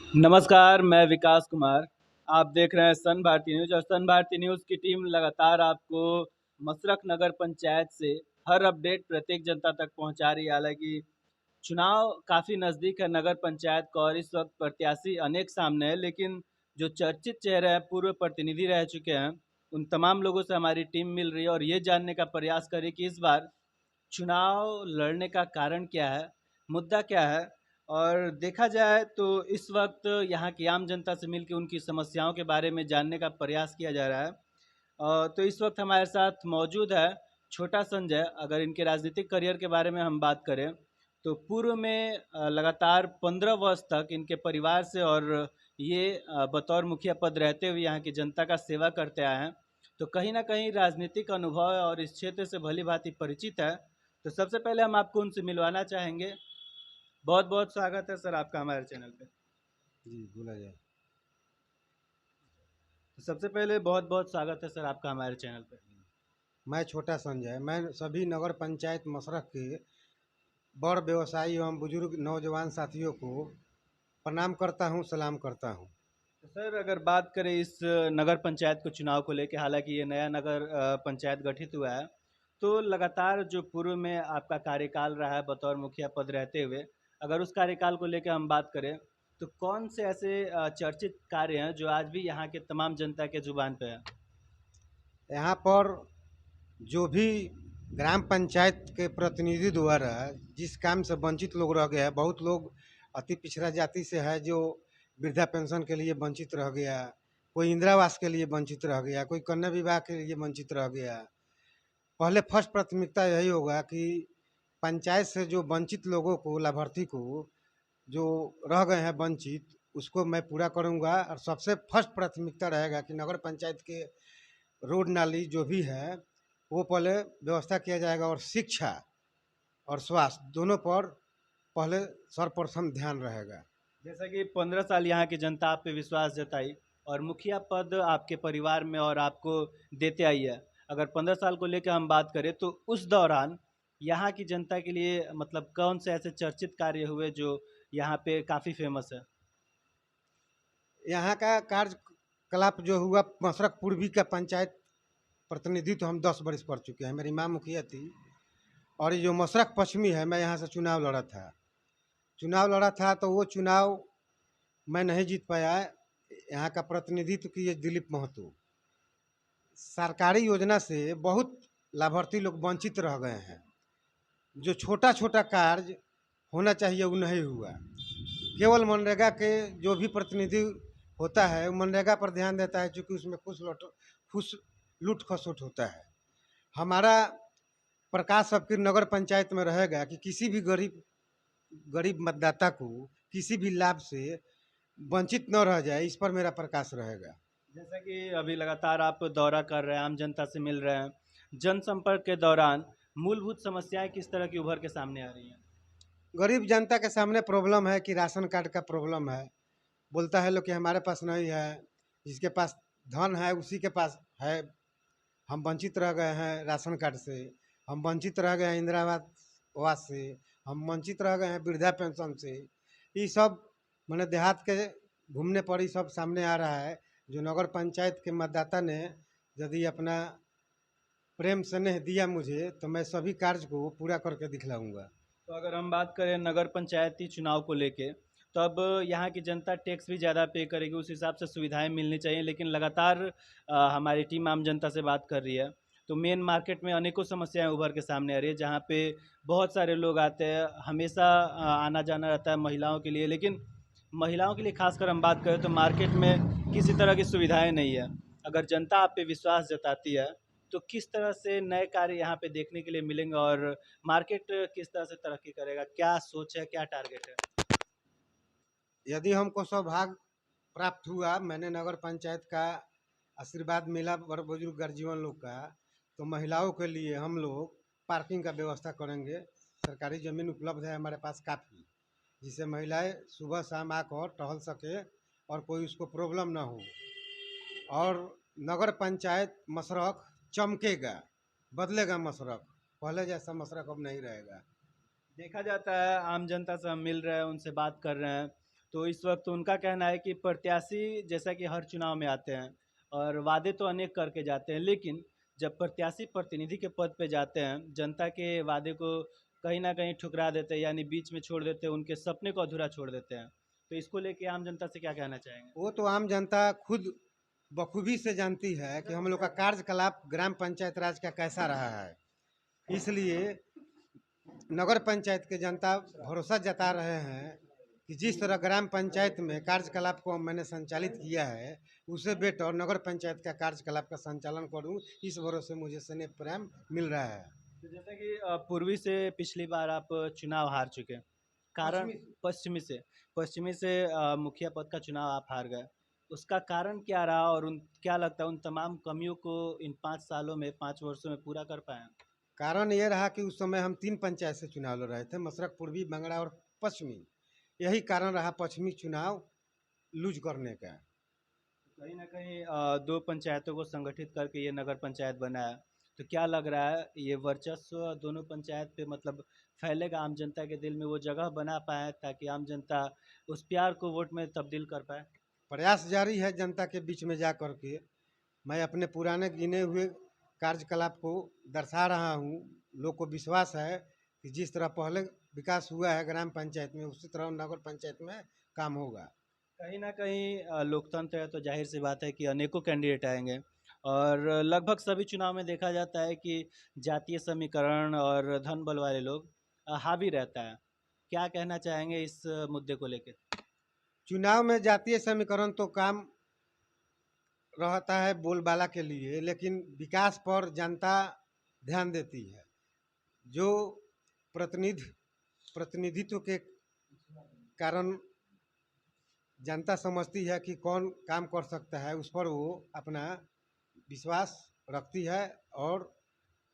नमस्कार, मैं विकास कुमार। आप देख रहे हैं सन भारती न्यूज़ और सन भारती न्यूज़ की टीम लगातार आपको मसरख नगर पंचायत से हर अपडेट प्रत्येक जनता तक पहुंचा रही है। हालाँकि चुनाव काफ़ी नज़दीक है नगर पंचायत का और इस वक्त प्रत्याशी अनेक सामने हैं, लेकिन जो चर्चित चेहरे हैं, पूर्व प्रतिनिधि रह चुके हैं, उन तमाम लोगों से हमारी टीम मिल रही है और ये जानने का प्रयास कर रही है कि इस बार चुनाव लड़ने का कारण क्या है, मुद्दा क्या है। और देखा जाए तो इस वक्त यहाँ की आम जनता से मिलकर उनकी समस्याओं के बारे में जानने का प्रयास किया जा रहा है। तो इस वक्त हमारे साथ मौजूद है छोटा संजय। अगर इनके राजनीतिक करियर के बारे में हम बात करें तो पूर्व में लगातार 15 वर्ष तक इनके परिवार से और ये बतौर मुखिया पद रहते हुए यहाँ की जनता का सेवा करते आए हैं। तो कहीं ना कहीं राजनीतिक अनुभव है और इस क्षेत्र से भली भांति परिचित है। तो सबसे पहले हम आपको उनसे मिलवाना चाहेंगे। बहुत बहुत स्वागत है सर आपका हमारे चैनल पे। जी, बोला जाए। तो सबसे पहले बहुत बहुत स्वागत है सर आपका हमारे चैनल पे। मैं छोटा संजय, मैं सभी नगर पंचायत मसरख के बड़ व्यवसायी एवं बुजुर्ग नौजवान साथियों को प्रणाम करता हूं, सलाम करता हूं। तो सर अगर बात करें इस नगर पंचायत को चुनाव को लेकर, हालांकि ये नया नगर पंचायत गठित हुआ है, तो लगातार जो पूर्व में आपका कार्यकाल रहा है बतौर मुखिया पद रहते हुए, अगर उस कार्यकाल को लेकर हम बात करें तो कौन से ऐसे चर्चित कार्य हैं जो आज भी यहाँ के तमाम जनता के जुबान पे हैं? यहाँ पर जो भी ग्राम पंचायत के प्रतिनिधि द्वारा जिस काम से वंचित लोग रह गए हैं, बहुत लोग अति पिछड़ा जाति से है जो वृद्धा पेंशन के लिए वंचित रह गया, कोई इंदिरा आवास के लिए वंचित रह गया, कोई कन्या विवाह के लिए वंचित रह गया। पहले फर्स्ट प्राथमिकता यही होगा कि पंचायत से जो वंचित लोगों को, लाभार्थी को जो रह गए हैं वंचित, उसको मैं पूरा करूंगा। और सबसे फर्स्ट प्राथमिकता रहेगा कि नगर पंचायत के रोड नाली जो भी है वो पहले व्यवस्था किया जाएगा, और शिक्षा और स्वास्थ्य दोनों पर पहले सर्वप्रथम ध्यान रहेगा। जैसा कि 15 साल यहाँ की जनता आप पे विश्वास जताई और मुखिया पद आपके परिवार में और आपको देते आई है। अगर 15 साल को लेकर हम बात करें तो उस दौरान यहाँ की जनता के लिए मतलब कौन से ऐसे चर्चित कार्य हुए जो यहाँ पे काफ़ी फेमस है? यहाँ का कार्यकलाप जो हुआ, मसरख पूर्वी का पंचायत प्रतिनिधित्व हम 10 बरस कर चुके हैं। मेरी माँ मुखिया थी। और ये जो मसरख पश्चिमी है, मैं यहाँ से चुनाव लड़ा था तो वो चुनाव मैं नहीं जीत पाया। यहाँ का प्रतिनिधित्व किए दिलीप महतो। सरकारी योजना से बहुत लाभार्थी लोग वंचित रह गए हैं। जो छोटा छोटा कार्य होना चाहिए वो नहीं हुआ। केवल मनरेगा के जो भी प्रतिनिधि होता है वो मनरेगा पर ध्यान देता है, क्योंकि उसमें खुश लूट खसोट होता है। हमारा प्रकाश सबकी नगर पंचायत में रहेगा कि किसी भी गरीब गरीब मतदाता को किसी भी लाभ से वंचित न रह जाए, इस पर मेरा प्रकाश रहेगा। जैसा कि अभी लगातार आप दौरा कर रहे हैं, आम जनता से मिल रहे हैं, जनसंपर्क के दौरान मूलभूत समस्याएं किस तरह की उभर के सामने आ रही हैं? गरीब जनता के सामने प्रॉब्लम है कि राशन कार्ड का प्रॉब्लम है। बोलता है लोग कि हमारे पास नहीं है, जिसके पास धन है उसी के पास है। हम वंचित रह गए हैं राशन कार्ड से, हम वंचित रह गए हैं इंदिरा आवास से, हम वंचित रह गए हैं वृद्धा पेंशन से। ये सब मैंने देहात के घूमने पर ही सब सामने आ रहा है। जो नगर पंचायत के मतदाता ने यदि अपना प्रेम स्नेह दिया मुझे, तो मैं सभी कार्य को पूरा करके दिखलाऊंगा। तो अगर हम बात करें नगर पंचायती चुनाव को लेके, तो अब यहाँ की जनता टैक्स भी ज़्यादा पे करेगी, उस हिसाब से सुविधाएं मिलनी चाहिए, लेकिन लगातार हमारी टीम आम जनता से बात कर रही है। तो मेन मार्केट में अनेकों समस्याएं उभर के सामने आ रही है, जहाँ पे बहुत सारे लोग आते हैं, हमेशा आना जाना रहता है महिलाओं के लिए, लेकिन महिलाओं के लिए खासकर हम बात करें तो मार्केट में किसी तरह की सुविधाएं नहीं है। अगर जनता आप पे विश्वास जताती है तो किस तरह से नए कार्य यहाँ पे देखने के लिए मिलेंगे और मार्केट किस तरह से तरक्की करेगा? क्या सोच है, क्या टारगेट है? यदि हमको सौभाग्य प्राप्त हुआ, मैंने नगर पंचायत का आशीर्वाद मिला बड़ बुजुर्ग गर्जीवन लोग का, तो महिलाओं के लिए हम लोग पार्किंग का व्यवस्था करेंगे। सरकारी ज़मीन उपलब्ध है हमारे पास काफ़ी, जिससे महिलाएं सुबह शाम आकर टहल सके और कोई उसको प्रॉब्लम ना हो। और नगर पंचायत मसरख चमकेगा, बदलेगा मसरख। पहले जैसा मसरख अब नहीं रहेगा। देखा जाता है, आम जनता से हम मिल रहे हैं, उनसे बात कर रहे हैं, तो इस वक्त उनका कहना है कि प्रत्याशी जैसा कि हर चुनाव में आते हैं और वादे तो अनेक करके जाते हैं, लेकिन जब प्रत्याशी प्रतिनिधि के पद पे जाते हैं, जनता के वादे को कहीं न कहीं ठुकरा देते हैं, यानी बीच में छोड़ देते हैं, उनके सपने को अधूरा छोड़ देते हैं। तो इसको लेके आम जनता से क्या कहना चाहेंगे? वो तो आम जनता खुद बखूबी से जानती है कि हम लोग का कार्यकलाप ग्राम पंचायत राज का कैसा रहा है। इसलिए नगर पंचायत के जनता भरोसा जता रहे हैं कि जिस तरह ग्राम पंचायत में कार्यकलाप को मैंने संचालित किया है, उससे बेटर नगर पंचायत का कार्यकलाप का संचालन करूं, इस भरोसे मुझे स्नेह प्रेम मिल रहा है। तो जैसा कि पूर्वी से पिछली बार आप चुनाव हार चुके हैं, कारण पश्चिमी से मुखिया पद का चुनाव आप हार गए। उसका कारण क्या रहा और उन क्या लगता है उन तमाम कमियों को इन 5 सालों में 5 वर्षों में पूरा कर पाए हैं? कारण ये रहा कि उस समय हम 3 पंचायत से चुनाव लड़ रहे थे, मसरक, पूर्वी, बंगड़ा और पश्चिमी। यही कारण रहा पश्चिमी चुनाव लूज करने का। कहीं न कहीं 2 पंचायतों को संगठित करके ये नगर पंचायत बना है। तो क्या लग रहा है ये वर्चस्व दोनों पंचायत पे मतलब फैलेगा, आम जनता के दिल में वो जगह बना पाए ताकि आम जनता उस प्यार को वोट में तब्दील कर पाए? प्रयास जारी है जनता के बीच में जा कर के। मैं अपने पुराने गिने हुए कार्यकलाप को दर्शा रहा हूँ। लोग को विश्वास है कि जिस तरह पहले विकास हुआ है ग्राम पंचायत में, उसी तरह नगर पंचायत में काम होगा। कहीं न कहीं लोकतंत्र है तो ज़ाहिर-सी बात है कि अनेकों कैंडिडेट आएँगे और लगभग सभी चुनाव में देखा जाता है कि जातीय समीकरण और धन बल वाले लोग हावी रहता है। क्या कहना चाहेंगे इस मुद्दे को लेके? चुनाव में जातीय समीकरण तो काम रहता है बोलबाला के लिए, लेकिन विकास पर जनता ध्यान देती है। जो प्रतिनिधित्व के कारण जनता समझती है कि कौन काम कर सकता है, उस पर वो अपना विश्वास रखती है और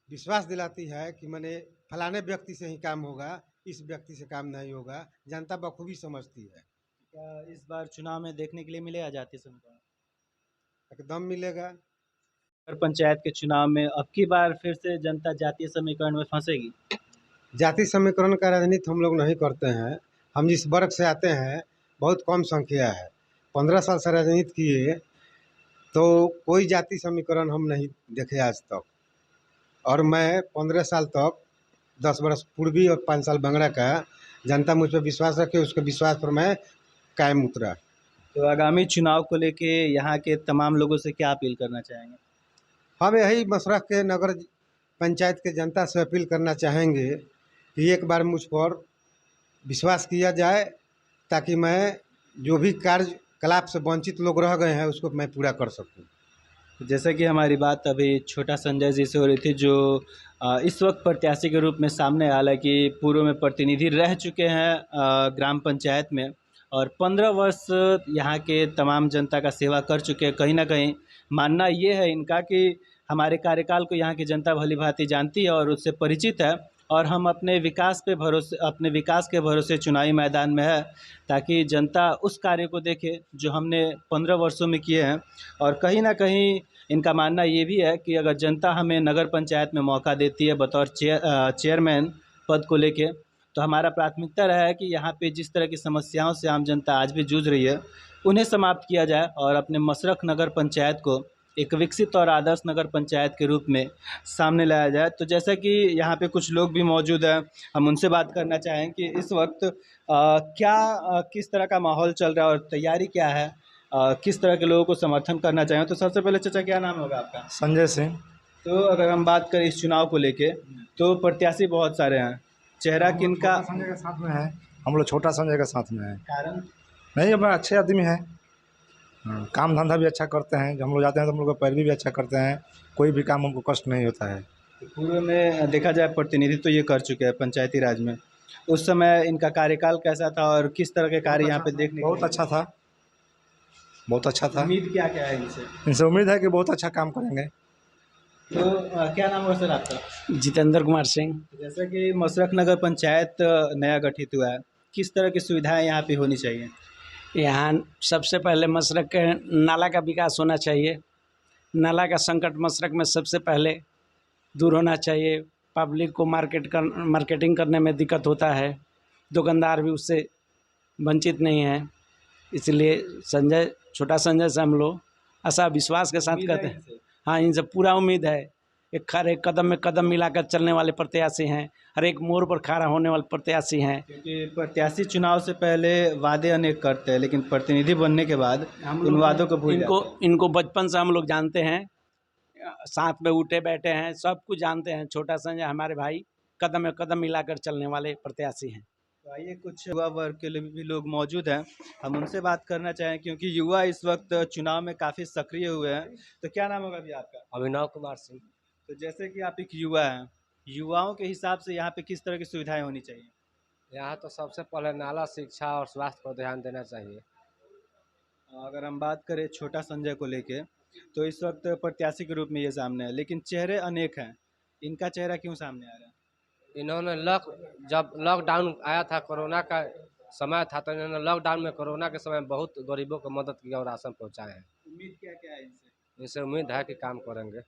विश्वास दिलाती है कि मैंने फलाने व्यक्ति से ही काम होगा, इस व्यक्ति से काम नहीं होगा। जनता बखूबी समझती है। क्या इस बार चुनाव में देखने के लिए मिलेगा जातीय समीकरण? एकदम मिलेगा। नगर पंचायत के चुनाव में अब की बार फिर से जनता जातीय समीकरण में फंसेगी? जाति समीकरण का राजनीति हम लोग नहीं करते हैं। हम जिस वर्ग से आते हैं बहुत कम संख्या है। 15 साल से राजनीति किए तो कोई जाति समीकरण हम नहीं देखे आज तक। और मैं 15 साल तक 10 वर्ष पूर्वी और 5 साल बंगड़ा का जनता मुझ पर विश्वास रखे, उसके विश्वास पर मैं कायम उतरा। तो आगामी चुनाव को लेके यहाँ के तमाम लोगों से क्या अपील करना चाहेंगे? हम यही मशरक के नगर पंचायत के जनता से अपील करना चाहेंगे कि एक बार मुझ पर विश्वास किया जाए, ताकि मैं जो भी कार्यकलाप से वंचित लोग रह गए हैं उसको मैं पूरा कर सकूं। जैसा कि हमारी बात अभी छोटा संजय जी से हो रही थी, जो इस वक्त प्रत्याशी के रूप में सामने, हालांकि पूर्व में प्रतिनिधि रह चुके हैं ग्राम पंचायत में और 15 वर्ष यहाँ के तमाम जनता का सेवा कर चुके हैं। कहीं ना कहीं मानना ये है इनका कि हमारे कार्यकाल को यहाँ की जनता भली भांति जानती है और उससे परिचित है और हम अपने विकास के भरोसे चुनावी मैदान में है, ताकि जनता उस कार्य को देखे जो हमने 15 वर्षों में किए हैं। और कहीं ना कहीं इनका मानना ये भी है कि अगर जनता हमें नगर पंचायत में मौका देती है बतौर चेयरमैन पद को लेके, तो हमारा प्राथमिकता रहा है कि यहाँ पे जिस तरह की समस्याओं से आम जनता आज भी जूझ रही है उन्हें समाप्त किया जाए और अपने मशरक नगर पंचायत को एक विकसित और आदर्श नगर पंचायत के रूप में सामने लाया जाए। तो जैसा कि यहाँ पे कुछ लोग भी मौजूद हैं, हम उनसे बात करना चाहें कि इस वक्त किस तरह का माहौल चल रहा है और तैयारी क्या है, किस तरह के लोगों को समर्थन करना चाहें। तो सबसे पहले चाचा क्या नाम होगा आपका? संजय सिंह। तो अगर हम बात करें इस चुनाव को लेके, तो प्रत्याशी बहुत सारे हैं, चेहरा किनका? संजय के साथ में है, हम लोग छोटा संजय के साथ में है। कारण? नहीं, हम अच्छे आदमी हैं, काम धंधा भी अच्छा करते हैं। जब हम लोग जाते हैं तो हम लोग का पैरवी भी अच्छा करते हैं, कोई भी काम हमको कष्ट नहीं होता है। पूर्व में देखा जाए प्रतिनिधित्व तो ये कर चुके हैं पंचायती राज में, उस समय इनका कार्यकाल कैसा था और किस तरह के कार्य यहाँ पे देखने को? बहुत अच्छा था, बहुत अच्छा था। उम्मीद क्या क्या है इनसे उम्मीद है कि बहुत अच्छा काम करेंगे। तो क्या नाम है सर आपका? जितेंद्र कुमार सिंह। जैसा कि मशरक नगर पंचायत नया गठित हुआ है, किस तरह की सुविधाएं यहाँ पे होनी चाहिए? यहाँ सबसे पहले मशरक के नाला का विकास होना चाहिए। नाला का संकट मशरक में सबसे पहले दूर होना चाहिए। पब्लिक को मार्केटिंग करने में दिक्कत होता है, दुकानदार भी उससे वंचित नहीं है। इसलिए छोटा संजय से हम लोग ऐसा विश्वास के साथ उम्मीद है कहते हैं। इनसे? हाँ, इनसे पूरा उम्मीद है। हर एक कदम में कदम मिलाकर चलने वाले प्रत्याशी हैं, हर एक मोड़ पर खड़ा होने वाले प्रत्याशी हैं। क्योंकि प्रत्याशी चुनाव से पहले वादे अनेक करते हैं, लेकिन प्रतिनिधि बनने के बाद उन वादों को भूल जाते हैं। इनको बचपन से हम लोग जानते हैं, साथ में उठे बैठे हैं, सब कुछ जानते हैं। छोटा संजय हमारे भाई कदम में कदम मिलाकर चलने वाले प्रत्याशी हैं। तो आइए कुछ युवा वर्ग के लिए भी लोग मौजूद हैं, हम उनसे बात करना चाहें, क्योंकि युवा इस वक्त चुनाव में काफ़ी सक्रिय हुए हैं। तो क्या नाम होगा भैया आपका? अभिनव कुमार सिंह। तो जैसे कि आप एक युवा हैं, युवाओं के हिसाब से यहाँ पे किस तरह की सुविधाएं होनी चाहिए? यहाँ तो सबसे पहले नाला, शिक्षा और स्वास्थ्य पर ध्यान देना चाहिए। अगर हम बात करें छोटा संजय को लेके, तो इस वक्त प्रत्याशी के रूप में ये सामने है, लेकिन चेहरे अनेक हैं। इनका चेहरा क्यों सामने आ रहा है? इन्होंने जब लॉकडाउन आया था, कोरोना का समय था, तो इन्होंने लॉकडाउन में कोरोना के समय बहुत गरीबों को मदद की और राशन पहुँचाए हैं। उम्मीद क्या क्या है इनसे? इनसे उम्मीद है कि काम करेंगे।